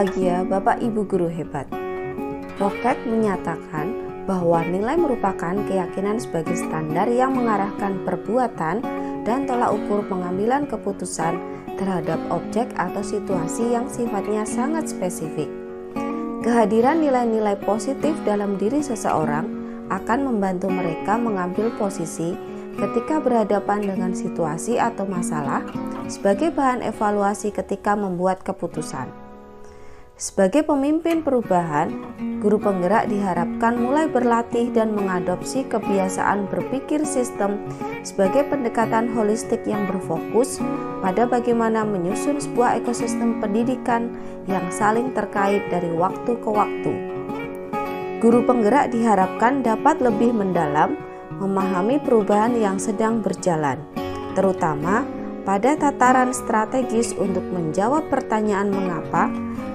Berbahagia Bapak Ibu Guru hebat. Rocket menyatakan bahwa nilai merupakan keyakinan sebagai standar yang mengarahkan perbuatan dan tolak ukur pengambilan keputusan terhadap objek atau situasi yang sifatnya sangat spesifik. Kehadiran nilai-nilai positif dalam diri seseorang akan membantu mereka mengambil posisi ketika berhadapan dengan situasi atau masalah sebagai bahan evaluasi ketika membuat keputusan. Sebagai pemimpin perubahan, guru penggerak diharapkan mulai berlatih dan mengadopsi kebiasaan berpikir sistem sebagai pendekatan holistik yang berfokus pada bagaimana menyusun sebuah ekosistem pendidikan yang saling terkait dari waktu ke waktu. Guru penggerak diharapkan dapat lebih mendalam memahami perubahan yang sedang berjalan, terutama pada tataran strategis untuk menjawab pertanyaan mengapa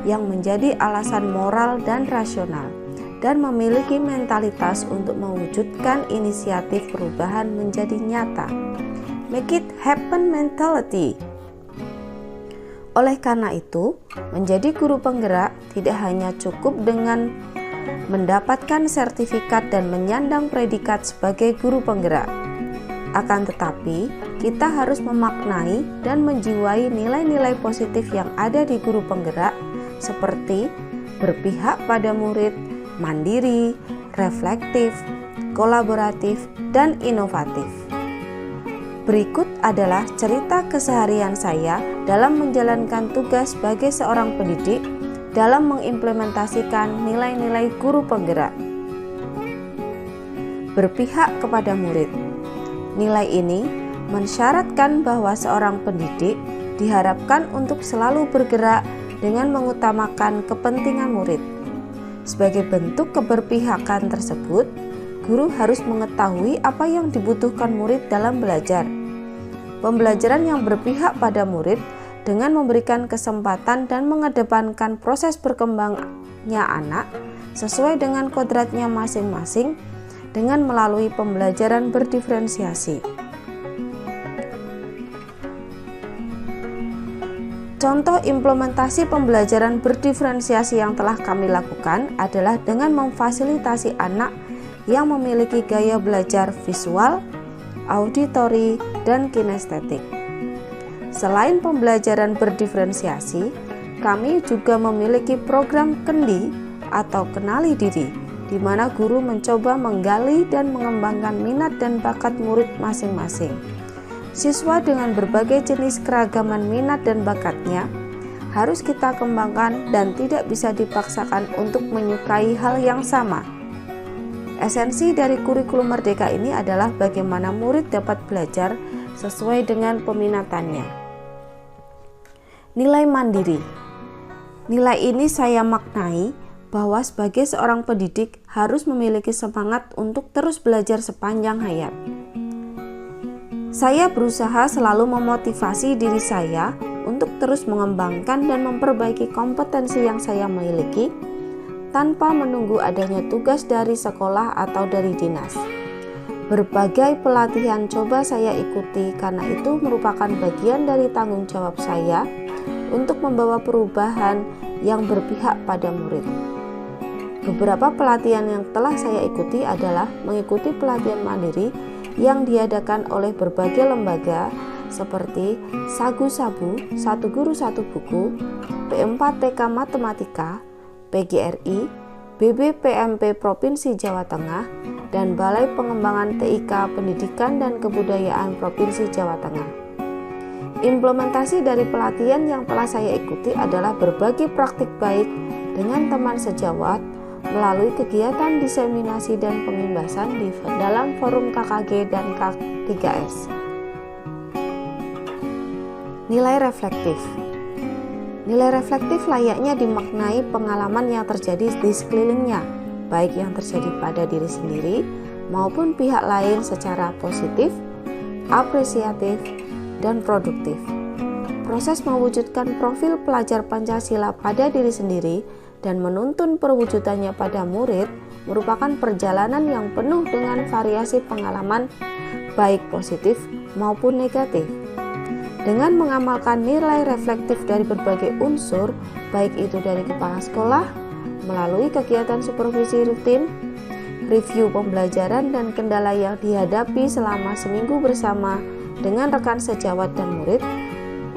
yang menjadi alasan moral dan rasional, dan memiliki mentalitas untuk mewujudkan inisiatif perubahan menjadi nyata. Make it happen mentality. Oleh karena itu, menjadi guru penggerak tidak hanya cukup dengan mendapatkan sertifikat dan menyandang predikat sebagai guru penggerak. Akan tetapi, kita harus memaknai dan menjiwai nilai-nilai positif yang ada di guru penggerak seperti berpihak pada murid, mandiri, reflektif, kolaboratif, dan inovatif. Berikut adalah cerita keseharian saya dalam menjalankan tugas sebagai seorang pendidik dalam mengimplementasikan nilai-nilai guru penggerak. Berpihak kepada murid. Nilai ini mensyaratkan bahwa seorang pendidik diharapkan untuk selalu bergerak dengan mengutamakan kepentingan murid. Sebagai bentuk keberpihakan tersebut, guru harus mengetahui apa yang dibutuhkan murid dalam belajar. Pembelajaran yang berpihak pada murid dengan memberikan kesempatan dan mengedepankan proses berkembangnya anak sesuai dengan kodratnya masing-masing dengan melalui pembelajaran berdiferensiasi. Contoh implementasi pembelajaran berdiferensiasi yang telah kami lakukan adalah dengan memfasilitasi anak yang memiliki gaya belajar visual, auditori, dan kinestetik. Selain pembelajaran berdiferensiasi, kami juga memiliki program kendi atau kenali diri, di mana guru mencoba menggali dan mengembangkan minat dan bakat murid masing-masing. Siswa dengan berbagai jenis keragaman minat dan bakatnya harus kita kembangkan dan tidak bisa dipaksakan untuk menyukai hal yang sama. Esensi dari kurikulum Merdeka ini adalah bagaimana murid dapat belajar sesuai dengan peminatannya. Nilai mandiri. Nilai ini saya maknai bahwa sebagai seorang pendidik harus memiliki semangat untuk terus belajar sepanjang hayat. Saya berusaha selalu memotivasi diri saya untuk terus mengembangkan dan memperbaiki kompetensi yang saya miliki tanpa menunggu adanya tugas dari sekolah atau dari dinas. Berbagai pelatihan coba saya ikuti karena itu merupakan bagian dari tanggung jawab saya untuk membawa perubahan yang berpihak pada murid. Beberapa pelatihan yang telah saya ikuti adalah mengikuti pelatihan mandiri yang diadakan oleh berbagai lembaga seperti Sagu Sabu, Satu Guru Satu Buku, P4TK Matematika, PGRI, BBPMP Provinsi Jawa Tengah, dan Balai Pengembangan TIK Pendidikan dan Kebudayaan Provinsi Jawa Tengah. Implementasi dari pelatihan yang telah saya ikuti adalah berbagi praktik baik dengan teman sejawat melalui kegiatan diseminasi dan pengimbasan di dalam forum KKG dan K3S. Nilai reflektif. Nilai reflektif layaknya dimaknai pengalaman yang terjadi di sekelilingnya, baik yang terjadi pada diri sendiri maupun pihak lain secara positif, apresiatif, dan produktif. Proses mewujudkan profil pelajar Pancasila pada diri sendiri dan menuntun perwujudannya pada murid merupakan perjalanan yang penuh dengan variasi pengalaman baik positif maupun negatif. Dengan mengamalkan nilai reflektif dari berbagai unsur, baik itu dari kepala sekolah, melalui kegiatan supervisi rutin, review pembelajaran dan kendala yang dihadapi selama seminggu bersama dengan rekan sejawat dan murid,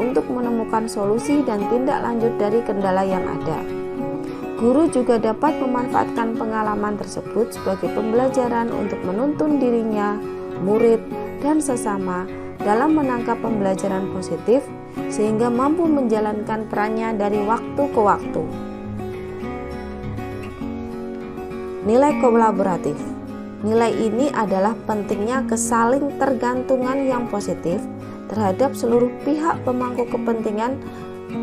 untuk menemukan solusi dan tindak lanjut dari kendala yang ada. Guru juga dapat memanfaatkan pengalaman tersebut sebagai pembelajaran untuk menuntun dirinya, murid, dan sesama dalam menangkap pembelajaran positif sehingga mampu menjalankan perannya dari waktu ke waktu. Nilai kolaboratif. Nilai ini adalah pentingnya kesaling tergantungan yang positif terhadap seluruh pihak pemangku kepentingan,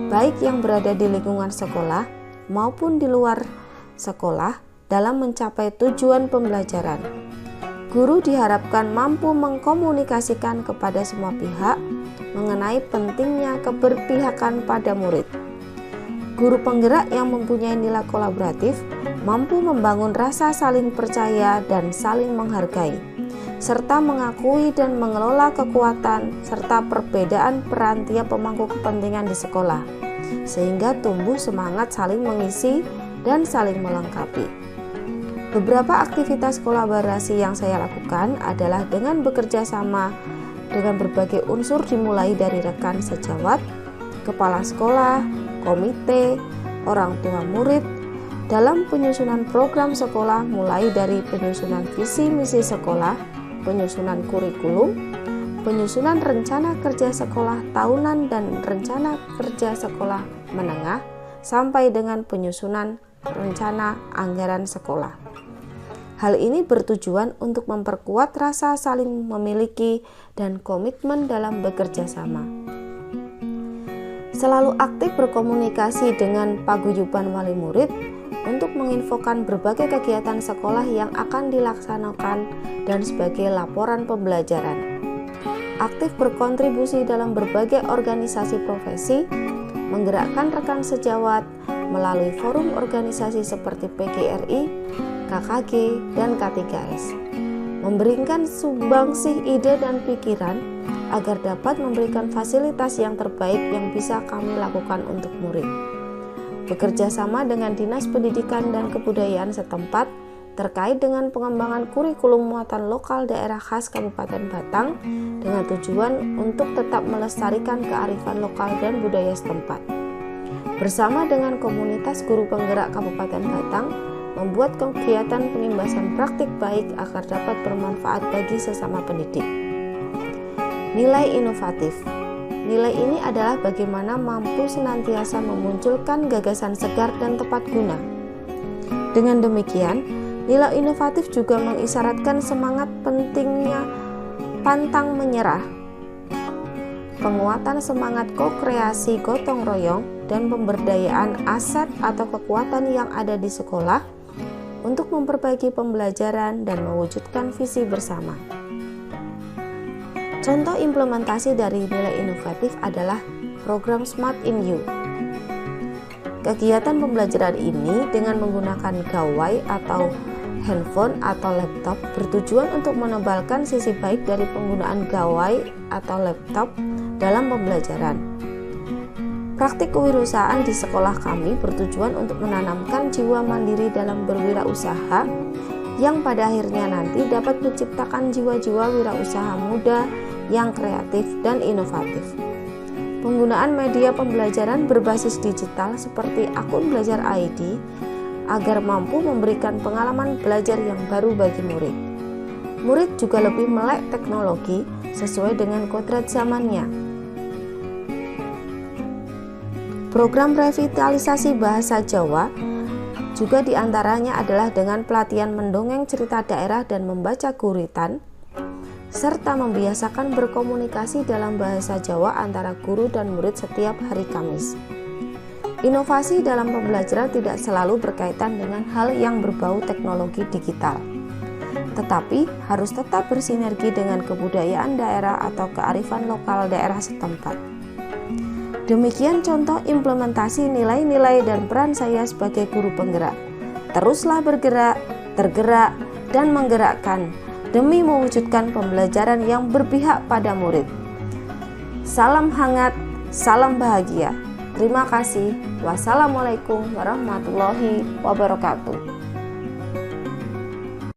baik yang berada di lingkungan sekolah maupun di luar sekolah dalam mencapai tujuan pembelajaran. Guru diharapkan mampu mengkomunikasikan kepada semua pihak mengenai pentingnya keberpihakan pada murid. Guru penggerak yang mempunyai nilai kolaboratif mampu membangun rasa saling percaya dan saling menghargai, serta mengakui dan mengelola kekuatan serta perbedaan peran tiap pemangku kepentingan di sekolah, sehingga tumbuh semangat saling mengisi dan saling melengkapi. Beberapa aktivitas kolaborasi yang saya lakukan adalah dengan bekerja sama dengan berbagai unsur dimulai dari rekan sejawat, kepala sekolah, komite, orang tua murid, dalam penyusunan program sekolah mulai dari penyusunan visi misi sekolah, penyusunan kurikulum, penyusunan rencana kerja sekolah tahunan dan rencana kerja sekolah menengah, sampai dengan penyusunan rencana anggaran sekolah. Hal ini bertujuan untuk memperkuat rasa saling memiliki dan komitmen dalam bekerja sama. Selalu aktif berkomunikasi dengan paguyuban wali murid untuk menginfokan berbagai kegiatan sekolah yang akan dilaksanakan dan sebagai laporan pembelajaran. Aktif berkontribusi dalam berbagai organisasi profesi, menggerakkan rekan sejawat melalui forum organisasi seperti PGRI, KKG, dan K3S, memberikan sumbangsih ide dan pikiran agar dapat memberikan fasilitas yang terbaik yang bisa kami lakukan untuk murid. Bekerja sama dengan Dinas Pendidikan dan Kebudayaan setempat terkait dengan pengembangan kurikulum muatan lokal daerah khas Kabupaten Batang dengan tujuan untuk tetap melestarikan kearifan lokal dan budaya setempat. Bersama dengan komunitas guru penggerak Kabupaten Batang, membuat kegiatan pengimbasan praktik baik agar dapat bermanfaat bagi sesama pendidik. Nilai inovatif. Nilai ini adalah bagaimana mampu senantiasa memunculkan gagasan segar dan tepat guna. Dengan demikian, nilai inovatif juga mengisyaratkan semangat pentingnya pantang menyerah, penguatan semangat ko-kreasi gotong royong, dan pemberdayaan aset atau kekuatan yang ada di sekolah untuk memperbaiki pembelajaran dan mewujudkan visi bersama. Contoh implementasi dari nilai inovatif adalah program Smart in You. Kegiatan pembelajaran ini dengan menggunakan gawai atau handphone atau laptop bertujuan untuk menebalkan sisi baik dari penggunaan gawai atau laptop dalam pembelajaran. Praktik kewirausahaan di sekolah kami bertujuan untuk menanamkan jiwa mandiri dalam berwirausaha yang pada akhirnya nanti dapat menciptakan jiwa-jiwa wirausaha muda yang kreatif dan inovatif. Penggunaan media pembelajaran berbasis digital seperti akun Belajar ID agar mampu memberikan pengalaman belajar yang baru bagi murid. Murid juga lebih melek teknologi sesuai dengan kodrat zamannya. Program revitalisasi bahasa Jawa juga diantaranya adalah dengan pelatihan mendongeng cerita daerah dan membaca guritan, serta membiasakan berkomunikasi dalam bahasa Jawa antara guru dan murid setiap hari Kamis. Inovasi dalam pembelajaran tidak selalu berkaitan dengan hal yang berbau teknologi digital, tetapi harus tetap bersinergi dengan kebudayaan daerah atau kearifan lokal daerah setempat. Demikian contoh implementasi nilai-nilai dan peran saya sebagai guru penggerak. Teruslah bergerak, tergerak, dan menggerakkan demi mewujudkan pembelajaran yang berpihak pada murid. Salam hangat, salam bahagia. Terima kasih. Wassalamualaikum warahmatullahi wabarakatuh.